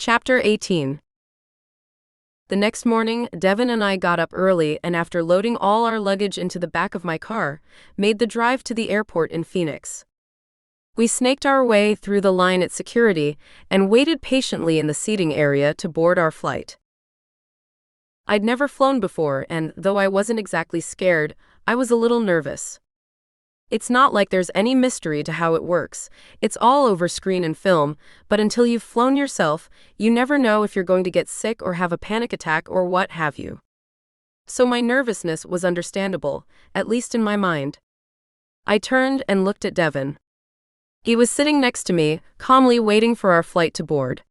Chapter 18. The next morning, Devon and I got up early and after loading all our luggage into the back of my car, made the drive to the airport in Phoenix. We snaked our way through the line at security and waited patiently in the seating area to board our flight. I'd never flown before and, though I wasn't exactly scared, I was a little nervous. It's not like there's any mystery to how it works. It's all over screen and film, but until you've flown yourself, you never know if you're going to get sick or have a panic attack or what have you. So my nervousness was understandable, at least in my mind. I turned and looked at Devon. He was sitting next to me, calmly waiting for our flight to board.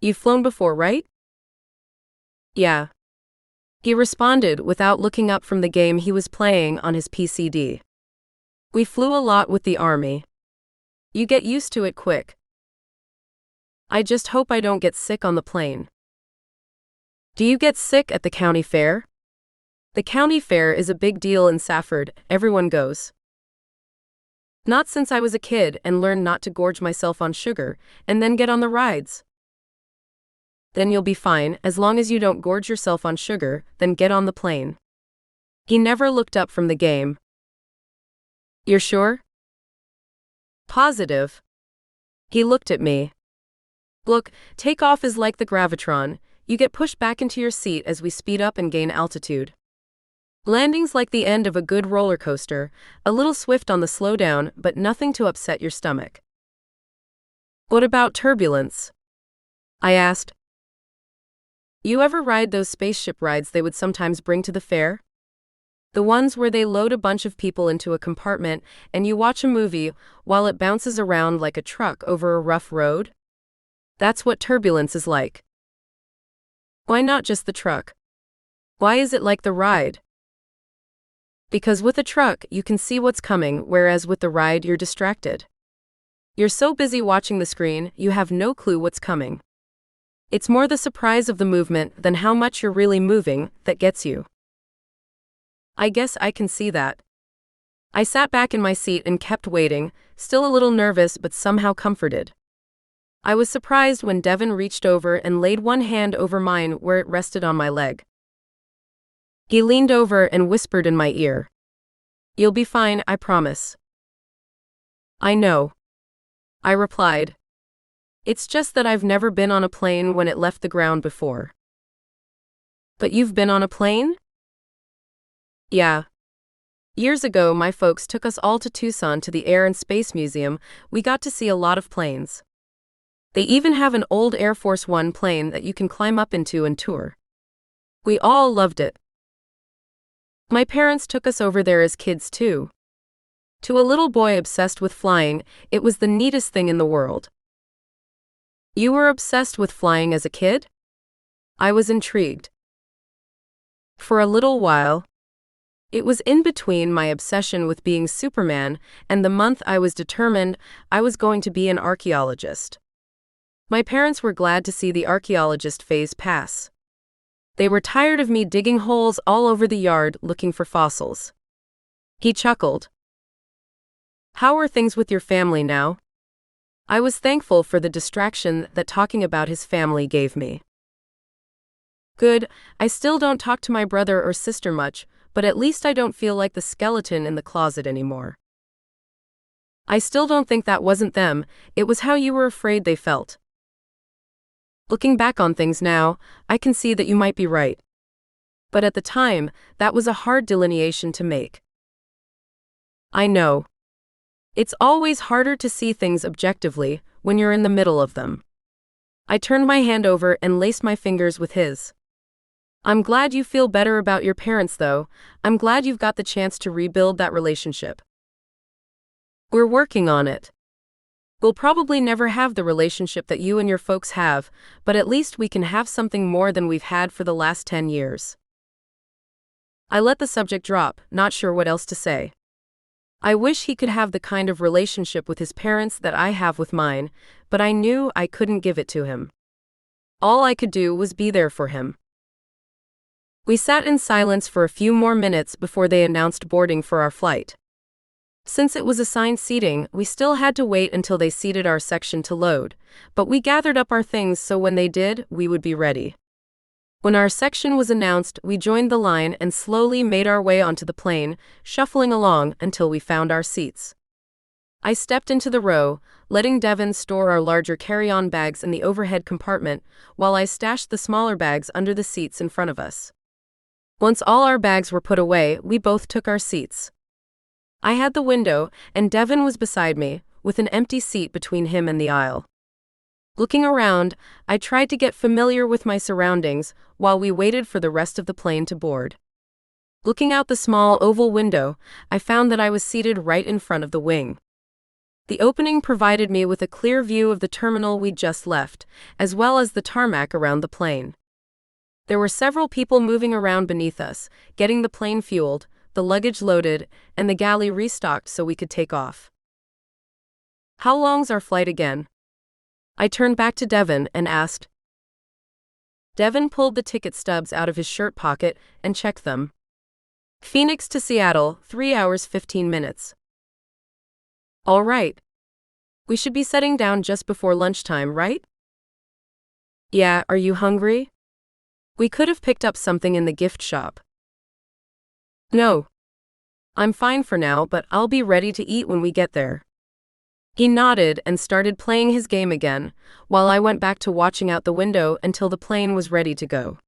"You've flown before, right?" "Yeah," he responded without looking up from the game he was playing on his PCD. "We flew a lot with the Army. You get used to it quick. I just hope I don't get sick on the plane." "Do you get sick at the county fair?" "The county fair is a big deal in Safford, everyone goes." "Not since I was a kid and learned not to gorge myself on sugar, and then get on the rides." "Then you'll be fine, as long as you don't gorge yourself on sugar, then get on the plane." He never looked up from the game. "You're sure?" "Positive." He looked at me. "Look, takeoff is like the gravitron. You get pushed back into your seat as we speed up and gain altitude. Landing's like the end of a good roller coaster, a little swift on the slowdown, but nothing to upset your stomach." "What about turbulence?" I asked. "You ever ride those spaceship rides they would sometimes bring to the fair? The ones where they load a bunch of people into a compartment and you watch a movie while it bounces around like a truck over a rough road? That's what turbulence is like." "Why not just the truck? Why is it like the ride?" "Because with a truck, you can see what's coming, whereas with the ride, you're distracted. You're so busy watching the screen, you have no clue what's coming. It's more the surprise of the movement than how much you're really moving that gets you." "I guess I can see that." I sat back in my seat and kept waiting, still a little nervous but somehow comforted. I was surprised when Devon reached over and laid one hand over mine where it rested on my leg. He leaned over and whispered in my ear. "You'll be fine, I promise." "I know," I replied. "It's just that I've never been on a plane when it left the ground before." "But you've been on a plane?" "Yeah. Years ago, my folks took us all to Tucson to the Air and Space Museum. We got to see a lot of planes. They even have an old Air Force One plane that you can climb up into and tour. We all loved it. My parents took us over there as kids too. To a little boy obsessed with flying, it was the neatest thing in the world." "You were obsessed with flying as a kid?" I was intrigued. "For a little while. It was in between my obsession with being Superman and the month I was determined I was going to be an archaeologist. My parents were glad to see the archaeologist phase pass. They were tired of me digging holes all over the yard looking for fossils." He chuckled. "How are things with your family now?" I was thankful for the distraction that talking about his family gave me. "Good. I still don't talk to my brother or sister much, but at least I don't feel like the skeleton in the closet anymore." "I still don't think that wasn't them, it was how you were afraid they felt." Looking back on things now, I can see that you might be right. But at the time, that was a hard delineation to make. "I know. It's always harder to see things objectively when you're in the middle of them." I turned my hand over and laced my fingers with his. "I'm glad you feel better about your parents though. I'm glad you've got the chance to rebuild that relationship." "We're working on it. We'll probably never have the relationship that you and your folks have, but at least we can have something more than we've had for the last 10 years. I let the subject drop, not sure what else to say. I wish he could have the kind of relationship with his parents that I have with mine, but I knew I couldn't give it to him. All I could do was be there for him. We sat in silence for a few more minutes before they announced boarding for our flight. Since it was assigned seating, we still had to wait until they seated our section to load, but we gathered up our things so when they did, we would be ready. When our section was announced, we joined the line and slowly made our way onto the plane, shuffling along until we found our seats. I stepped into the row, letting Devon store our larger carry-on bags in the overhead compartment, while I stashed the smaller bags under the seats in front of us. Once all our bags were put away, we both took our seats. I had the window, and Devon was beside me, with an empty seat between him and the aisle. Looking around, I tried to get familiar with my surroundings while we waited for the rest of the plane to board. Looking out the small oval window, I found that I was seated right in front of the wing. The opening provided me with a clear view of the terminal we'd just left, as well as the tarmac around the plane. There were several people moving around beneath us, getting the plane fueled, the luggage loaded, and the galley restocked so we could take off. "How long's our flight again?" I turned back to Devon and asked. Devon pulled the ticket stubs out of his shirt pocket and checked them. "Phoenix to Seattle, 3 hours 15 minutes. All right. We should be setting down just before lunchtime, right? Yeah, are you hungry? We could have picked up something in the gift shop." "No. I'm fine for now, but I'll be ready to eat when we get there." He nodded and started playing his game again, while I went back to watching out the window until the plane was ready to go.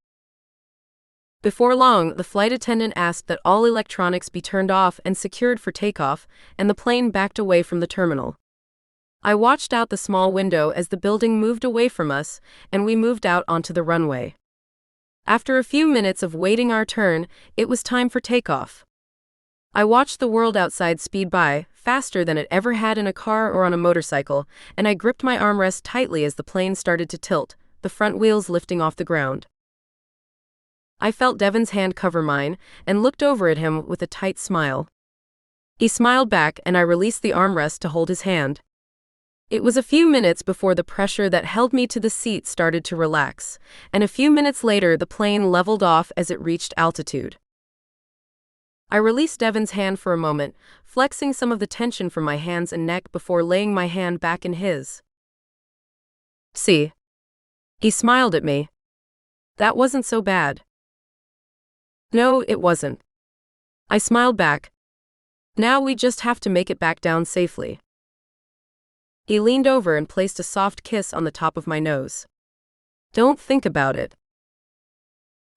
Before long, the flight attendant asked that all electronics be turned off and secured for takeoff, and the plane backed away from the terminal. I watched out the small window as the building moved away from us, and we moved out onto the runway. After a few minutes of waiting our turn, it was time for takeoff. I watched the world outside speed by, faster than it ever had in a car or on a motorcycle, and I gripped my armrest tightly as the plane started to tilt, the front wheels lifting off the ground. I felt Devon's hand cover mine, and looked over at him with a tight smile. He smiled back and I released the armrest to hold his hand. It was a few minutes before the pressure that held me to the seat started to relax, and a few minutes later the plane leveled off as it reached altitude. I released Devon's hand for a moment, flexing some of the tension from my hands and neck before laying my hand back in his. "See?" He smiled at me. "That wasn't so bad." "No, it wasn't." I smiled back. "Now we just have to make it back down safely." He leaned over and placed a soft kiss on the top of my nose. "Don't think about it."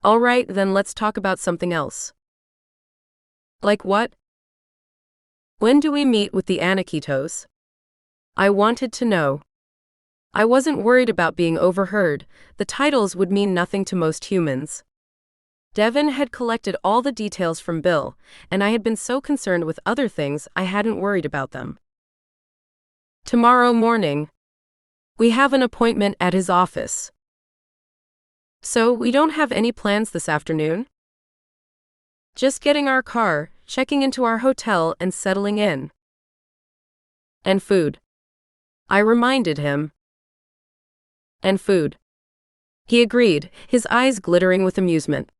"All right, then let's talk about something else." "Like what?" "When do we meet with the Aniquitos?" I wanted to know. I wasn't worried about being overheard. The titles would mean nothing to most humans. Devon had collected all the details from Bill, and I had been so concerned with other things I hadn't worried about them. "Tomorrow morning. We have an appointment at his office." "So we don't have any plans this afternoon?" "Just getting our car, checking into our hotel and settling in." "And food," I reminded him. "And food." He agreed, his eyes glittering with amusement.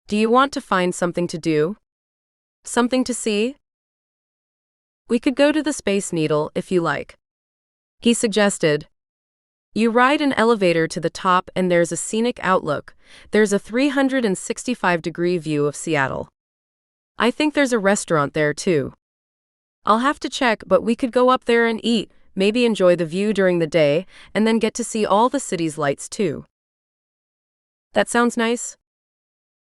"Do you want to find something to do? Something to see?" "We could go to the Space Needle if you like," he suggested. "You ride an elevator to the top and there's a scenic outlook. There's a 365-degree view of Seattle. I think there's a restaurant there too. I'll have to check, but we could go up there and eat, maybe enjoy the view during the day, and then get to see all the city's lights too." "That sounds nice."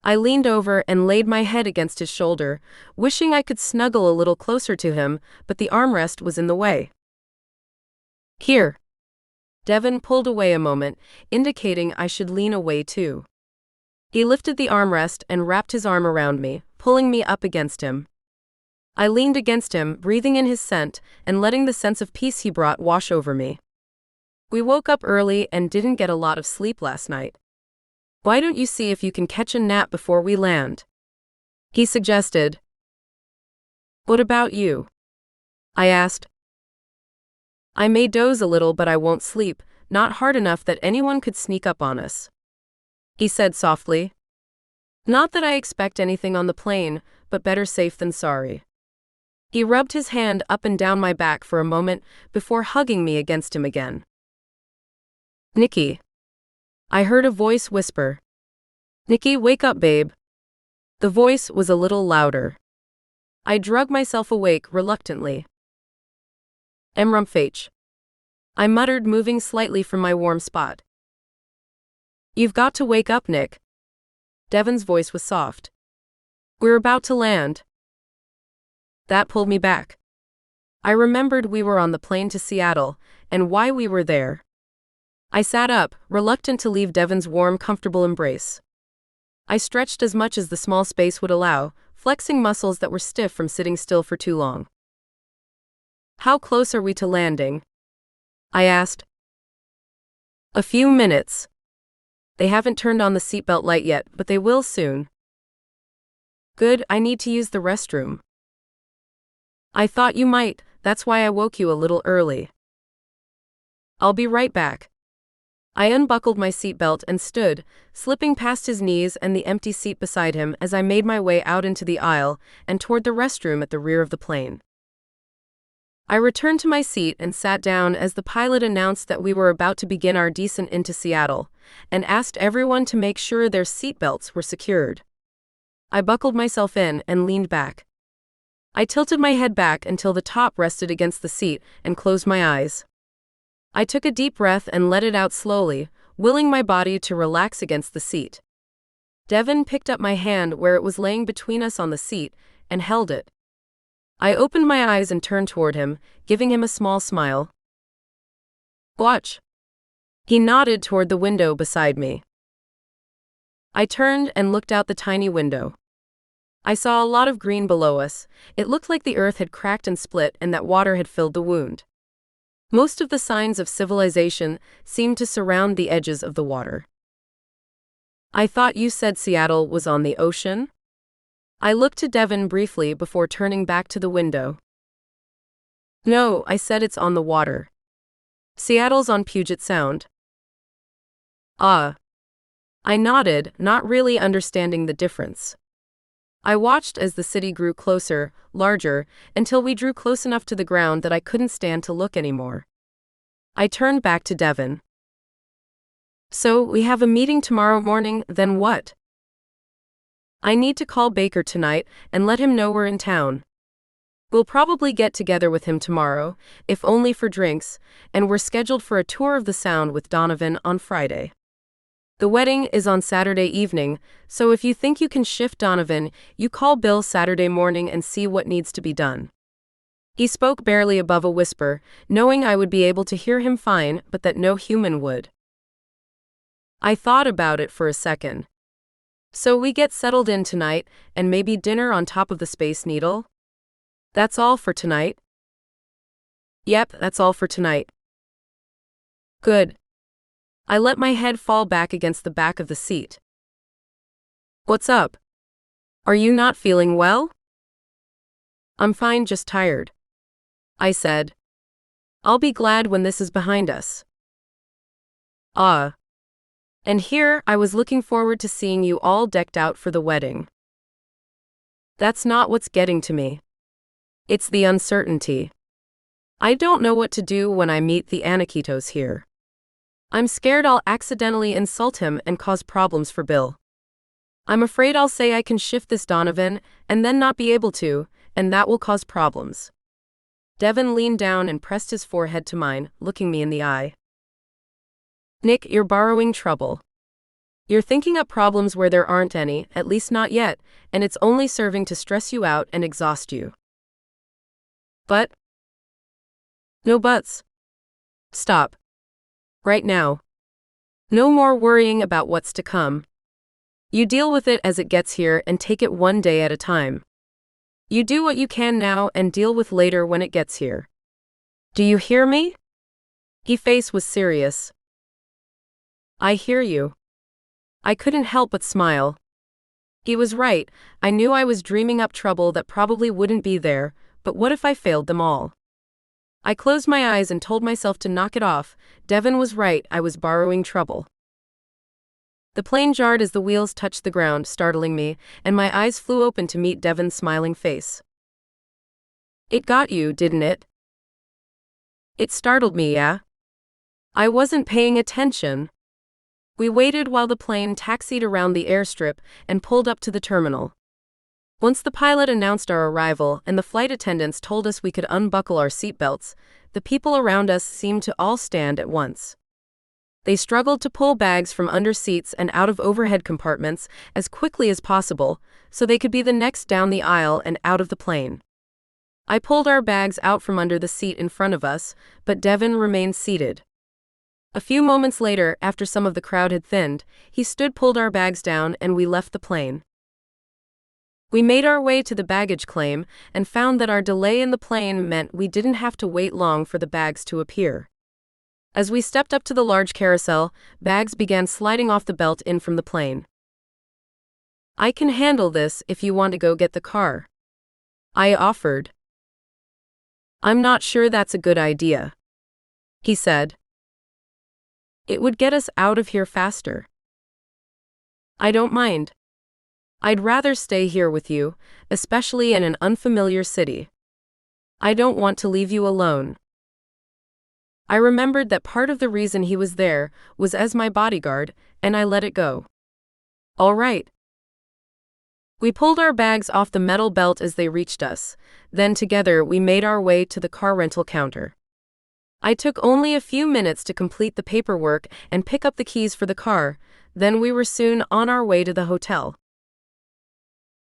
I leaned over and laid my head against his shoulder, wishing I could snuggle a little closer to him, but the armrest was in the way. "Here." Devon pulled away a moment, indicating I should lean away too. He lifted the armrest and wrapped his arm around me, pulling me up against him. I leaned against him, breathing in his scent, and letting the sense of peace he brought wash over me. "We woke up early and didn't get a lot of sleep last night. Why don't you see if you can catch a nap before we land?" he suggested. "What about you?" I asked. "I may doze a little, but I won't sleep, not hard enough that anyone could sneak up on us," he said softly. "Not that I expect anything on the plane, but better safe than sorry." He rubbed his hand up and down my back for a moment before hugging me against him again. Nickie. I heard a voice whisper. Nickie, wake up, babe. The voice was a little louder. I drug myself awake reluctantly. Emrumph. I muttered, moving slightly from my warm spot. You've got to wake up, Nick. Devon's voice was soft. We're about to land. That pulled me back. I remembered we were on the plane to Seattle, and why we were there. I sat up, reluctant to leave Devon's warm, comfortable embrace. I stretched as much as the small space would allow, flexing muscles that were stiff from sitting still for too long. How close are we to landing? I asked. A few minutes. They haven't turned on the seatbelt light yet, but they will soon. Good, I need to use the restroom. I thought you might, that's why I woke you a little early. I'll be right back. I unbuckled my seatbelt and stood, slipping past his knees and the empty seat beside him as I made my way out into the aisle and toward the restroom at the rear of the plane. I returned to my seat and sat down as the pilot announced that we were about to begin our descent into Seattle, and asked everyone to make sure their seatbelts were secured. I buckled myself in and leaned back. I tilted my head back until the top rested against the seat and closed my eyes. I took a deep breath and let it out slowly, willing my body to relax against the seat. Devon picked up my hand where it was laying between us on the seat and held it. I opened my eyes and turned toward him, giving him a small smile. Watch. He nodded toward the window beside me. I turned and looked out the tiny window. I saw a lot of green below us. It looked like the earth had cracked and split and that water had filled the wound. Most of the signs of civilization seemed to surround the edges of the water. I thought you said Seattle was on the ocean? I looked to Devon briefly before turning back to the window. No, I said it's on the water. Seattle's on Puget Sound. Ah. I nodded, not really understanding the difference. I watched as the city grew closer, larger, until we drew close enough to the ground that I couldn't stand to look anymore. I turned back to Devon. So, we have a meeting tomorrow morning, then what? I need to call Baker tonight and let him know we're in town. We'll probably get together with him tomorrow, if only for drinks, and we're scheduled for a tour of the Sound with Donovan on Friday. The wedding is on Saturday evening, so if you think you can shift Donovan, you call Bill Saturday morning and see what needs to be done. He spoke barely above a whisper, knowing I would be able to hear him fine, but that no human would. I thought about it for a second. So we get settled in tonight, and maybe dinner on top of the Space Needle? That's all for tonight? Yep, that's all for tonight. Good. I let my head fall back against the back of the seat. What's up? Are you not feeling well? I'm fine, just tired. I said. I'll be glad when this is behind us. Ah. And here, I was looking forward to seeing you all decked out for the wedding. That's not what's getting to me. It's the uncertainty. I don't know what to do when I meet the Anikitos here. I'm scared I'll accidentally insult him and cause problems for Bill. I'm afraid I'll say I can shift this Donovan and then not be able to, and that will cause problems. Devon leaned down and pressed his forehead to mine, looking me in the eye. Nick, you're borrowing trouble. You're thinking up problems where there aren't any, at least not yet, and it's only serving to stress you out and exhaust you. But? No buts. Stop. Right now. No more worrying about what's to come. You deal with it as it gets here and take it one day at a time. You do what you can now and deal with later when it gets here. Do you hear me? His face was serious. I hear you. I couldn't help but smile. He was right, I knew I was dreaming up trouble that probably wouldn't be there, but what if I failed them all? I closed my eyes and told myself to knock it off. Devon was right, I was borrowing trouble. The plane jarred as the wheels touched the ground, startling me, and my eyes flew open to meet Devon's smiling face. It got you, didn't it? It startled me, yeah? I wasn't paying attention. We waited while the plane taxied around the airstrip and pulled up to the terminal. Once the pilot announced our arrival and the flight attendants told us we could unbuckle our seatbelts, the people around us seemed to all stand at once. They struggled to pull bags from under seats and out of overhead compartments as quickly as possible so they could be the next down the aisle and out of the plane. I pulled our bags out from under the seat in front of us, but Devon remained seated. A few moments later, after some of the crowd had thinned, he pulled our bags down, and we left the plane. We made our way to the baggage claim and found that our delay in the plane meant we didn't have to wait long for the bags to appear. As we stepped up to the large carousel, bags began sliding off the belt in from the plane. "I can handle this if you want to go get the car," I offered. "I'm not sure that's a good idea," he said. "It would get us out of here faster." "I don't mind. I'd rather stay here with you, especially in an unfamiliar city. I don't want to leave you alone." I remembered that part of the reason he was there was as my bodyguard, and I let it go. "All right." We pulled our bags off the metal belt as they reached us, then together we made our way to the car rental counter. I took only a few minutes to complete the paperwork and pick up the keys for the car, then we were soon on our way to the hotel.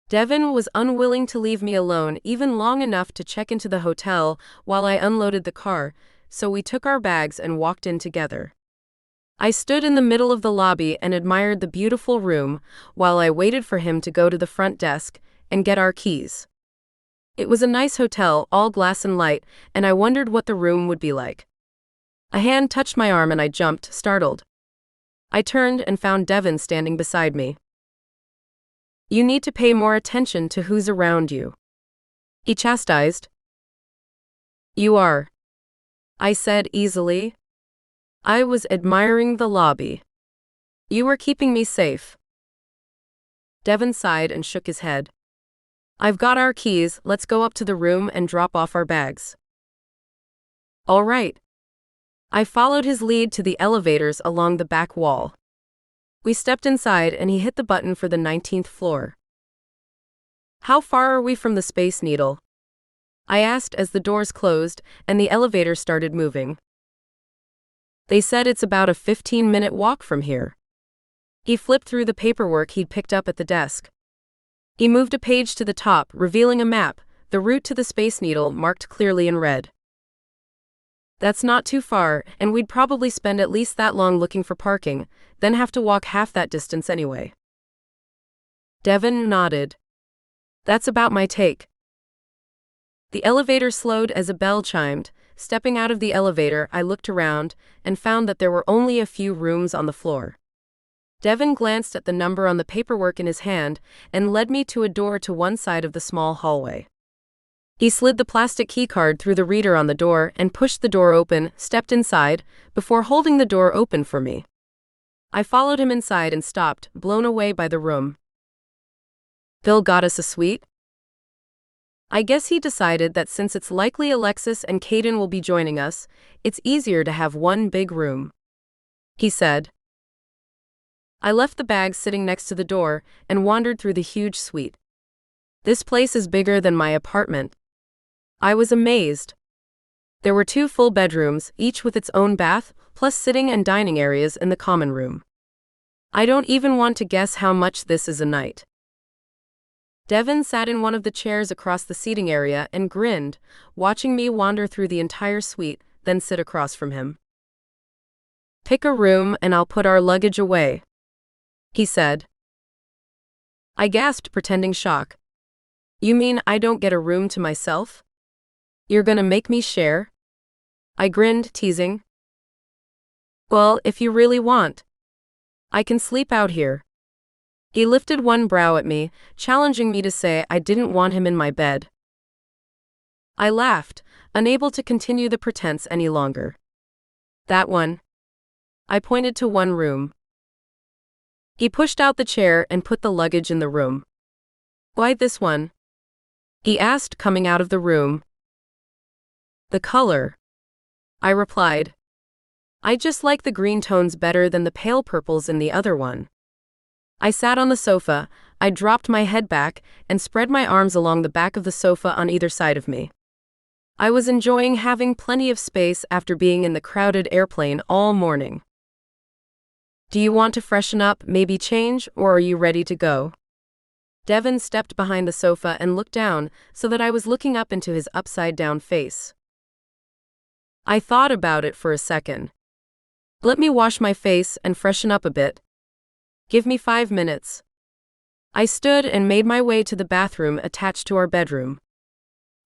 Devon was unwilling to leave me alone even long enough to check into the hotel while I unloaded the car, so we took our bags and walked in together. I stood in the middle of the lobby and admired the beautiful room while I waited for him to go to the front desk and get our keys. It was a nice hotel, all glass and light, and I wondered what the room would be like. A hand touched my arm and I jumped, startled. I turned and found Devon standing beside me. "You need to pay more attention to who's around you," he chastised. "You are," I said easily. I was admiring the lobby. "You were keeping me safe." Devon sighed and shook his head. "I've got our keys, let's go up to the room and drop off our bags." "All right." I followed his lead to the elevators along the back wall. We stepped inside and he hit the button for the 19th floor. "How far are we from the Space Needle?" I asked as the doors closed and the elevator started moving. "They said it's about a 15-minute walk from here." He flipped through the paperwork he'd picked up at the desk. He moved a page to the top, revealing a map, the route to the Space Needle marked clearly in red. "That's not too far, and we'd probably spend at least that long looking for parking, then have to walk half that distance anyway." Devon nodded. "That's about my take." The elevator slowed as a bell chimed. Stepping out of the elevator, I looked around and found that there were only a few rooms on the floor. Devon glanced at the number on the paperwork in his hand and led me to a door to one side of the small hallway. He slid the plastic keycard through the reader on the door and pushed the door open, stepped inside, before holding the door open for me. I followed him inside and stopped, blown away by the room. "Bill got us a suite?" "I guess he decided that since it's likely Alexis and Caden will be joining us, it's easier to have one big room," he said. I left the bags sitting next to the door and wandered through the huge suite. "This place is bigger than my apartment." I was amazed. There were 2 full bedrooms, each with its own bath, plus sitting and dining areas in the common room. I don't even want to guess how much this is a night. Devon sat in one of the chairs across the seating area and grinned, watching me wander through the entire suite, then sit across from him. "Pick a room and I'll put our luggage away," he said. I gasped, pretending shock. "You mean I don't get a room to myself? You're gonna make me share?" I grinned, teasing. "Well, if you really want. I can sleep out here." He lifted one brow at me, challenging me to say I didn't want him in my bed. I laughed, unable to continue the pretense any longer. "That one." I pointed to one room. He pushed out the chair and put the luggage in the room. "Why this one?" he asked, coming out of the room. The color, I replied. I just like the green tones better than the pale purples in the other one. I sat on the sofa, I dropped my head back, and spread my arms along the back of the sofa on either side of me. I was enjoying having plenty of space after being in the crowded airplane all morning. Do you want to freshen up, maybe change, or are you ready to go? Devon stepped behind the sofa and looked down so that I was looking up into his upside-down face. I thought about it for a second. Let me wash my face and freshen up a bit. Give me 5 minutes. I stood and made my way to the bathroom attached to our bedroom.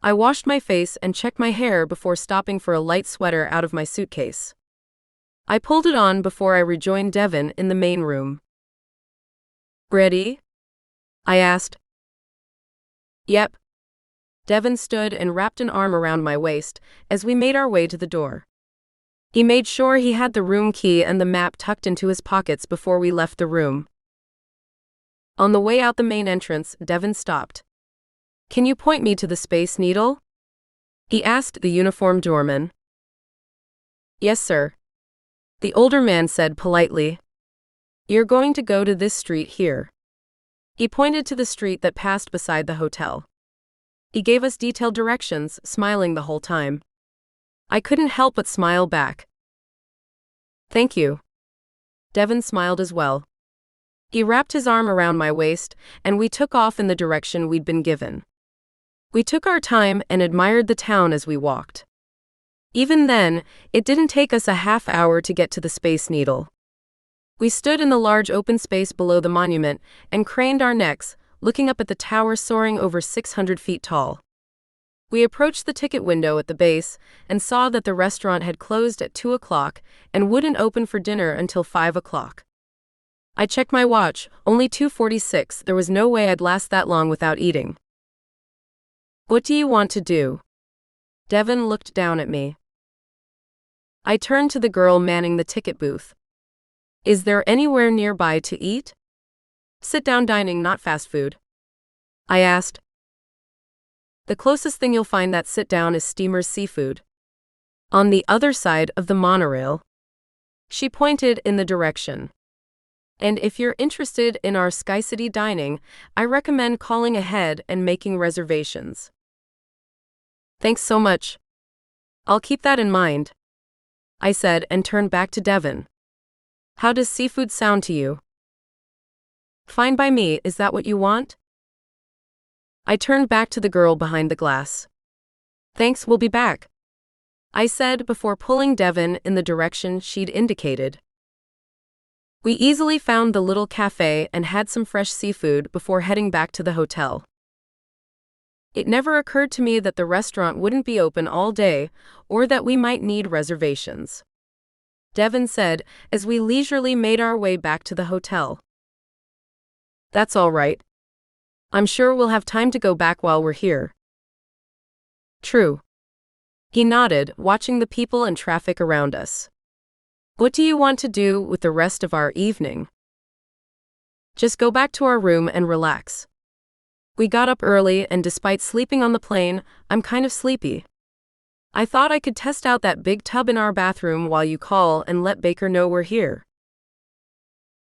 I washed my face and checked my hair before stopping for a light sweater out of my suitcase. I pulled it on before I rejoined Devon in the main room. Ready? I asked. Yep. Devon stood and wrapped an arm around my waist as we made our way to the door. He made sure he had the room key and the map tucked into his pockets before we left the room. On the way out the main entrance, Devon stopped. Can you point me to the Space Needle? He asked the uniformed doorman. Yes, sir. The older man said politely. You're going to go to this street here. He pointed to the street that passed beside the hotel. He gave us detailed directions, smiling the whole time. I couldn't help but smile back. Thank you. Devon smiled as well. He wrapped his arm around my waist, and we took off in the direction we'd been given. We took our time and admired the town as we walked. Even then, it didn't take us a half hour to get to the Space Needle. We stood in the large open space below the monument and craned our necks, looking up at the tower soaring over 600 feet tall. We approached the ticket window at the base and saw that the restaurant had closed at 2 o'clock and wouldn't open for dinner until 5 o'clock. I checked my watch, only 2:46. There was no way I'd last that long without eating. What do you want to do? Devon looked down at me. I turned to the girl manning the ticket booth. Is there anywhere nearby to eat? Sit-down dining, not fast food. I asked. The closest thing you'll find that sit-down is Steamer's Seafood. On the other side of the monorail. She pointed in the direction. And if you're interested in our Sky City dining, I recommend calling ahead and making reservations. Thanks so much. I'll keep that in mind, I said and turned back to Devon. How does seafood sound to you? Fine by me, is that what you want? I turned back to the girl behind the glass. Thanks, we'll be back, I said before pulling Devon in the direction she'd indicated. We easily found the little cafe and had some fresh seafood before heading back to the hotel. It never occurred to me that the restaurant wouldn't be open all day or that we might need reservations, Devon said as we leisurely made our way back to the hotel. That's all right. I'm sure we'll have time to go back while we're here. True. He nodded, watching the people and traffic around us. What do you want to do with the rest of our evening? Just go back to our room and relax. We got up early, and despite sleeping on the plane, I'm kind of sleepy. I thought I could test out that big tub in our bathroom while you call and let Baker know we're here.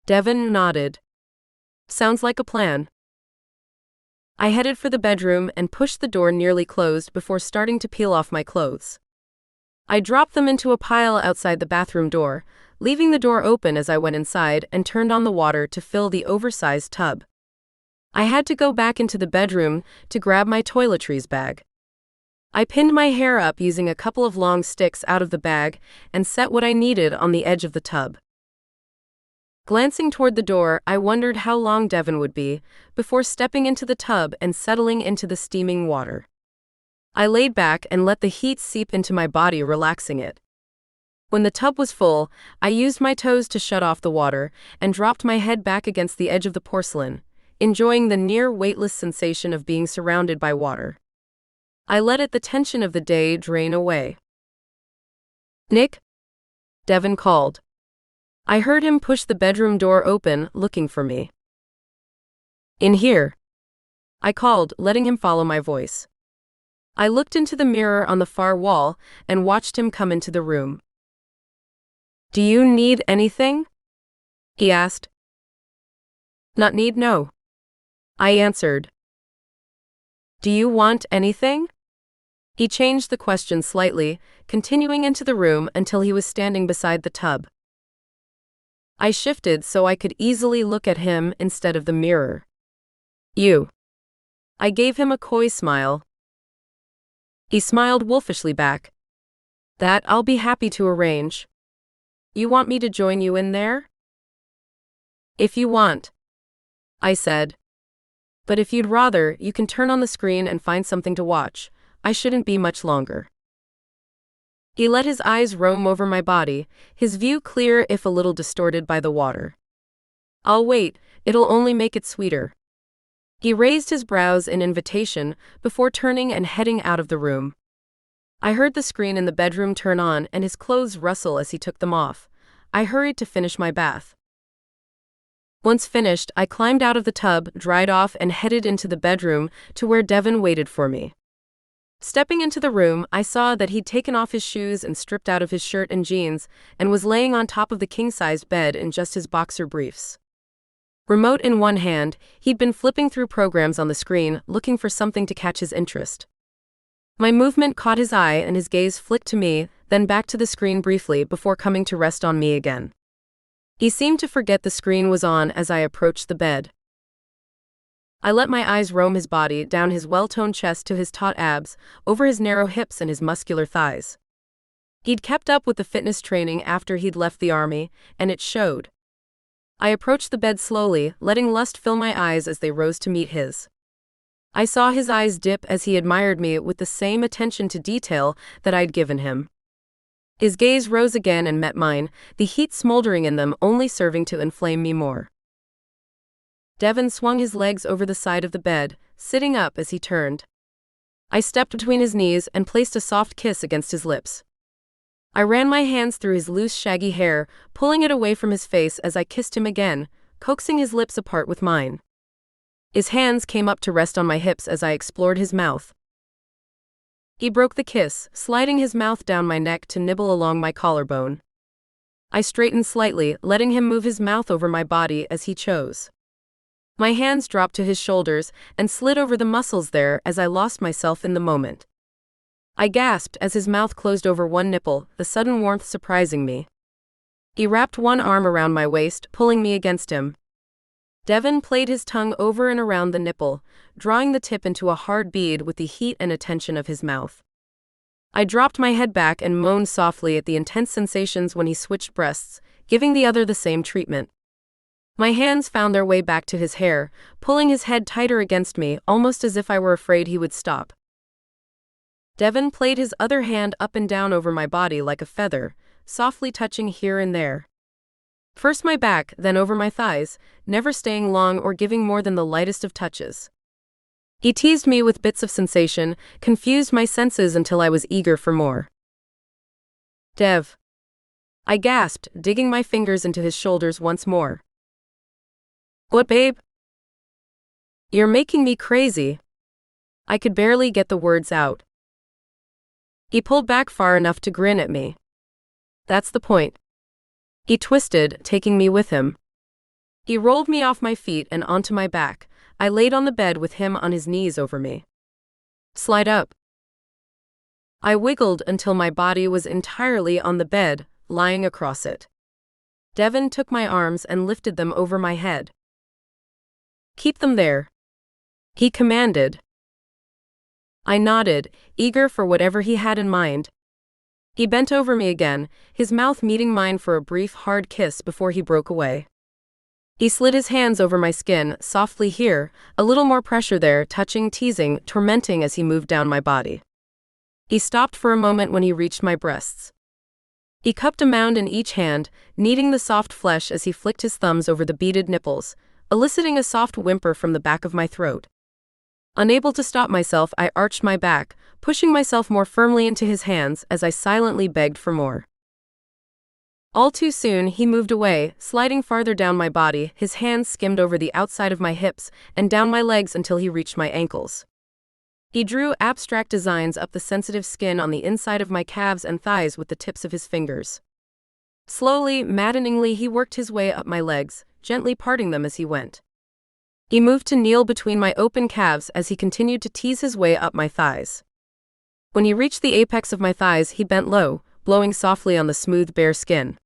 Devon nodded. Sounds like a plan. I headed for the bedroom and pushed the door nearly closed before starting to peel off my clothes. I dropped them into a pile outside the bathroom door, leaving the door open as I went inside and turned on the water to fill the oversized tub. I had to go back into the bedroom to grab my toiletries bag. I pinned my hair up using a couple of long sticks out of the bag and set what I needed on the edge of the tub. Glancing toward the door, I wondered how long Devon would be before stepping into the tub and settling into the steaming water. I laid back and let the heat seep into my body, relaxing it. When the tub was full, I used my toes to shut off the water and dropped my head back against the edge of the porcelain, enjoying the near-weightless sensation of being surrounded by water. I let the tension of the day drain away. Nick? Devon called. I heard him push the bedroom door open, looking for me. In here, I called, letting him follow my voice. I looked into the mirror on the far wall and watched him come into the room. "Do you need anything?" he asked. "Not need, no," I answered. "Do you want anything?" He changed the question slightly, continuing into the room until he was standing beside the tub. I shifted so I could easily look at him instead of the mirror. "You." I gave him a coy smile. He smiled wolfishly back. "That I'll be happy to arrange. You want me to join you in there?" "If you want," I said. "But if you'd rather, you can turn on the screen and find something to watch. I shouldn't be much longer." He let his eyes roam over my body, his view clear if a little distorted by the water. "I'll wait, it'll only make it sweeter." He raised his brows in invitation before turning and heading out of the room. I heard the screen in the bedroom turn on and his clothes rustle as he took them off. I hurried to finish my bath. Once finished, I climbed out of the tub, dried off, and headed into the bedroom to where Devon waited for me. Stepping into the room, I saw that he'd taken off his shoes and stripped out of his shirt and jeans, and was laying on top of the king-sized bed in just his boxer briefs. Remote in one hand, he'd been flipping through programs on the screen, looking for something to catch his interest. My movement caught his eye and his gaze flicked to me, then back to the screen briefly before coming to rest on me again. He seemed to forget the screen was on as I approached the bed. I let my eyes roam his body, down his well-toned chest to his taut abs, over his narrow hips and his muscular thighs. He'd kept up with the fitness training after he'd left the army, and it showed. I approached the bed slowly, letting lust fill my eyes as they rose to meet his. I saw his eyes dip as he admired me with the same attention to detail that I'd given him. His gaze rose again and met mine, the heat smoldering in them only serving to inflame me more. Devon swung his legs over the side of the bed, sitting up as he turned. I stepped between his knees and placed a soft kiss against his lips. I ran my hands through his loose, shaggy hair, pulling it away from his face as I kissed him again, coaxing his lips apart with mine. His hands came up to rest on my hips as I explored his mouth. He broke the kiss, sliding his mouth down my neck to nibble along my collarbone. I straightened slightly, letting him move his mouth over my body as he chose. My hands dropped to his shoulders and slid over the muscles there as I lost myself in the moment. I gasped as his mouth closed over one nipple, the sudden warmth surprising me. He wrapped one arm around my waist, pulling me against him. Devon played his tongue over and around the nipple, drawing the tip into a hard bead with the heat and attention of his mouth. I dropped my head back and moaned softly at the intense sensations when he switched breasts, giving the other the same treatment. My hands found their way back to his hair, pulling his head tighter against me, almost as if I were afraid he would stop. Devon played his other hand up and down over my body like a feather, softly touching here and there. First my back, then over my thighs, never staying long or giving more than the lightest of touches. He teased me with bits of sensation, confused my senses until I was eager for more. "Dev," I gasped, digging my fingers into his shoulders once more. "What, babe?" "You're making me crazy." I could barely get the words out. He pulled back far enough to grin at me. "That's the point." He twisted, taking me with him. He rolled me off my feet and onto my back. I laid on the bed with him on his knees over me. "Slide up." I wiggled until my body was entirely on the bed, lying across it. Devon took my arms and lifted them over my head. "Keep them there," he commanded. I nodded, eager for whatever he had in mind. He bent over me again, his mouth meeting mine for a brief, hard kiss before he broke away. He slid his hands over my skin, softly here, a little more pressure there, touching, teasing, tormenting as he moved down my body. He stopped for a moment when he reached my breasts. He cupped a mound in each hand, kneading the soft flesh as he flicked his thumbs over the beaded nipples, eliciting a soft whimper from the back of my throat. Unable to stop myself, I arched my back, pushing myself more firmly into his hands as I silently begged for more. All too soon, he moved away, sliding farther down my body, his hands skimmed over the outside of my hips and down my legs until he reached my ankles. He drew abstract designs up the sensitive skin on the inside of my calves and thighs with the tips of his fingers. Slowly, maddeningly, he worked his way up my legs, gently parting them as he went. He moved to kneel between my open calves as he continued to tease his way up my thighs. When he reached the apex of my thighs, he bent low, blowing softly on the smooth, bare skin.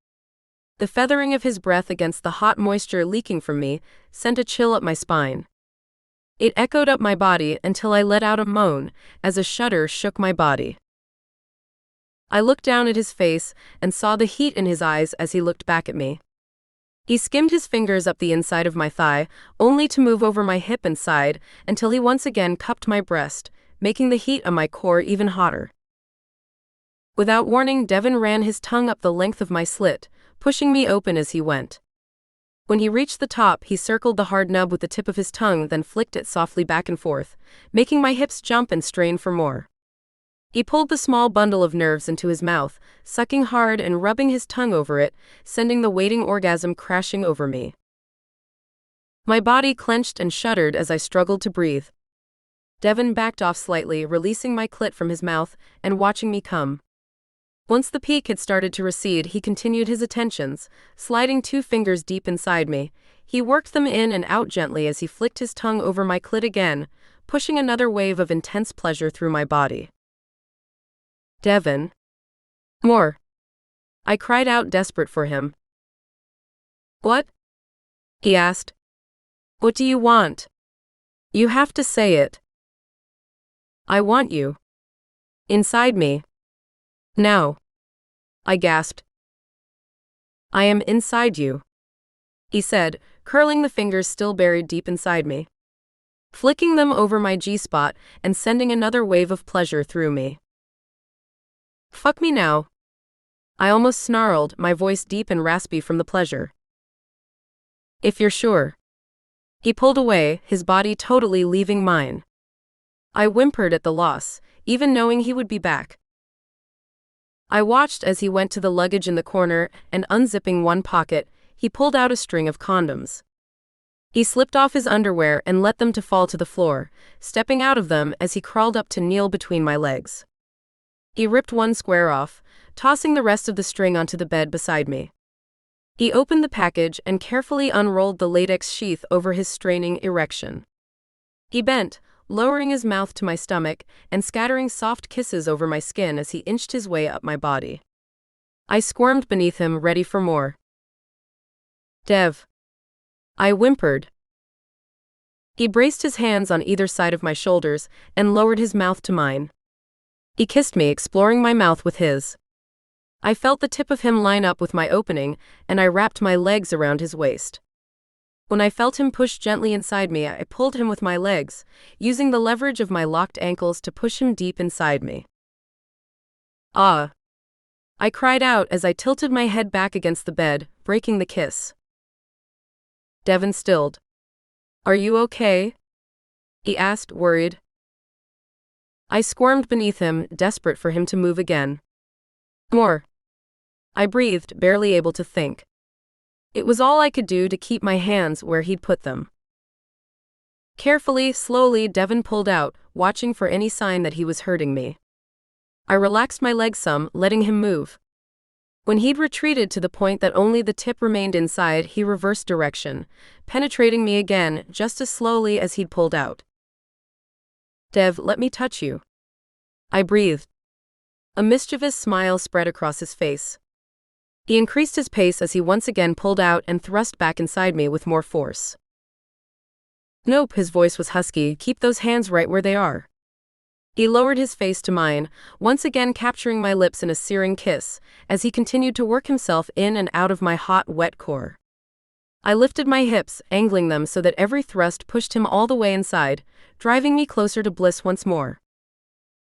The feathering of his breath against the hot moisture leaking from me sent a chill up my spine. It echoed up my body until I let out a moan as a shudder shook my body. I looked down at his face and saw the heat in his eyes as he looked back at me. He skimmed his fingers up the inside of my thigh, only to move over my hip and side until he once again cupped my breast, making the heat on my core even hotter. Without warning, Devon ran his tongue up the length of my slit, pushing me open as he went. When he reached the top, he circled the hard nub with the tip of his tongue, then flicked it softly back and forth, making my hips jump and strain for more. He pulled the small bundle of nerves into his mouth, sucking hard and rubbing his tongue over it, sending the waiting orgasm crashing over me. My body clenched and shuddered as I struggled to breathe. Devon backed off slightly, releasing my clit from his mouth and watching me come. Once the peak had started to recede, he continued his attentions, sliding 2 fingers deep inside me. He worked them in and out gently as he flicked his tongue over my clit again, pushing another wave of intense pleasure through my body. Devon. More. I cried out, desperate for him. What? He asked. What do you want? You have to say it. I want you. Inside me. Now. I gasped. I am inside you, he said, curling the fingers still buried deep inside me, flicking them over my G-spot and sending another wave of pleasure through me. Fuck me now. I almost snarled, my voice deep and raspy from the pleasure. If you're sure. He pulled away, his body totally leaving mine. I whimpered at the loss, even knowing he would be back. I watched as he went to the luggage in the corner and, unzipping one pocket, he pulled out a string of condoms. He slipped off his underwear and let them to fall to the floor, stepping out of them as he crawled up to kneel between my legs. He ripped one square off, tossing the rest of the string onto the bed beside me. He opened the package and carefully unrolled the latex sheath over his straining erection. He bent, lowering his mouth to my stomach and scattering soft kisses over my skin as he inched his way up my body. I squirmed beneath him, ready for more. Dev. I whimpered. He braced his hands on either side of my shoulders and lowered his mouth to mine. He kissed me, exploring my mouth with his. I felt the tip of him line up with my opening, and I wrapped my legs around his waist. When I felt him push gently inside me, I pulled him with my legs, using the leverage of my locked ankles to push him deep inside me. Ah! I cried out as I tilted my head back against the bed, breaking the kiss. Devon stilled. Are you okay? He asked, worried. I squirmed beneath him, desperate for him to move again. More. I breathed, barely able to think. It was all I could do to keep my hands where he'd put them. Carefully, slowly, Devon pulled out, watching for any sign that he was hurting me. I relaxed my legs some, letting him move. When he'd retreated to the point that only the tip remained inside, he reversed direction, penetrating me again just as slowly as he'd pulled out. Dev, let me touch you. I breathed. A mischievous smile spread across his face. He increased his pace as he once again pulled out and thrust back inside me with more force. Nope, his voice was husky, keep those hands right where they are. He lowered his face to mine, once again capturing my lips in a searing kiss, as he continued to work himself in and out of my hot, wet core. I lifted my hips, angling them so that every thrust pushed him all the way inside, driving me closer to bliss once more.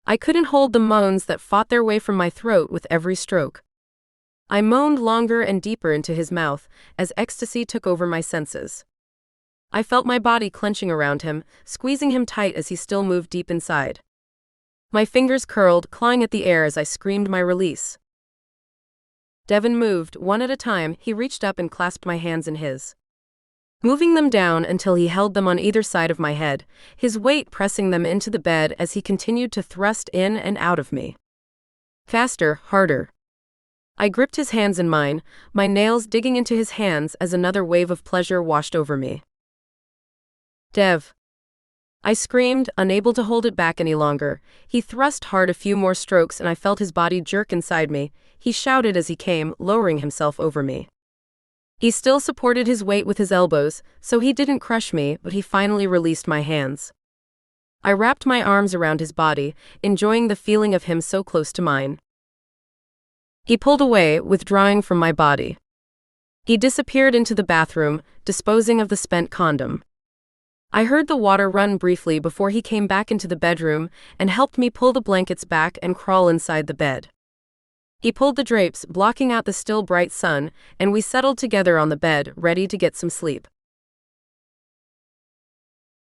I couldn't hold the moans that fought their way from my throat with every stroke. I moaned longer and deeper into his mouth as ecstasy took over my senses. I felt my body clenching around him, squeezing him tight as he still moved deep inside. My fingers curled, clawing at the air as I screamed my release. Devon moved, one at a time. He reached up and clasped my hands in his. moving them down until he held them on either side of my head, his weight pressing them into the bed as he continued to thrust in and out of me. Faster, harder. I gripped his hands in mine, my nails digging into his hands as another wave of pleasure washed over me. Dev. I screamed, unable to hold it back any longer. He thrust hard a few more strokes and I felt his body jerk inside me. He shouted as he came, lowering himself over me. He still supported his weight with his elbows, so he didn't crush me, but he finally released my hands. I wrapped my arms around his body, enjoying the feeling of him so close to mine. He pulled away, withdrawing from my body. He disappeared into the bathroom, disposing of the spent condom. I heard the water run briefly before he came back into the bedroom and helped me pull the blankets back and crawl inside the bed. He pulled the drapes, blocking out the still bright sun, and we settled together on the bed, ready to get some sleep.